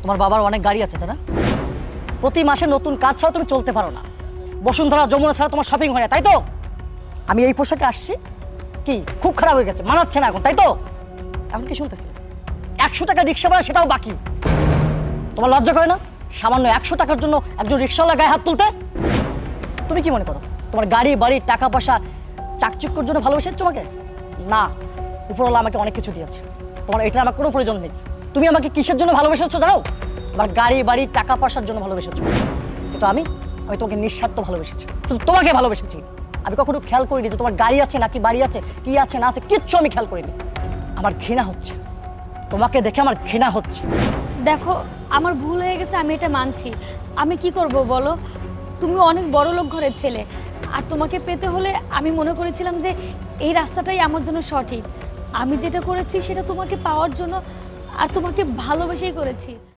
তোমার বাবার অনেক গাড়ি আছে তাই না? প্রতি মাসে নতুন কাজ ছাড়া তুমি চলতে পারো না। বসুন্ধরা যমুনা ছাড়া তোমার শপিং হয় না, তাই তো? আমি এই পোশাকে আসছি, কি খুব খারাপ হয়ে গেছে, মানাচ্ছে না এখন, তাই তো? এখন কি শুনতেছি 100 টাকা রিক্সা ভাড়া, সেটাও বাকি। তোমার লজ্জা করে না সামান্য 100 টাকার জন্য একজন রিক্সাওয়ালা গায়ে হাত তুলতে? তুমি কি মনে করো তোমার গাড়ি বাড়ি টাকা পয়সা চাকচিক্যর জন্য ভালোবেসেছো আমাকে? না, উপরওয়ালা আমাকে অনেক কিছু দিয়েছে, তোমার এটা আমার কোনো প্রয়োজন নেই। তুমি আমাকে কিসের জন্য ভালোবেসেছো জানো? আমার গাড়ি বাড়ি টাকা পয়সার জন্য ভালোবেসেছো, কিন্তু আমি তোমাকে নিঃস্বার্থ ভালোবেসেছি, শুধু তোমাকে ভালোবেসেছি। আমি কখনো খেয়াল করিনি যে তোমার গাড়ি আছে নাকি বাড়ি আছে, কি আছে না আছে, কিচ্ছু আমি খেয়াল করিনি। আমার ঘৃণা হচ্ছে, তোমাকে দেখে আমার ঘৃণা হচ্ছে। দেখো, আমার ভুল হয়ে গেছে, আমি এটা মানছি। আমি কি করব বলো? তুমি অনেক বড় লোক ঘরের ছেলে, আর তোমাকে পেতে হলে আমি মনে করেছিলাম যে এই রাস্তাটাই আমার জন্য সঠিক। আমি যেটা করেছি সেটা তোমাকে পাওয়ার জন্য আর তোমাকে ভালোবেসেই করেছি।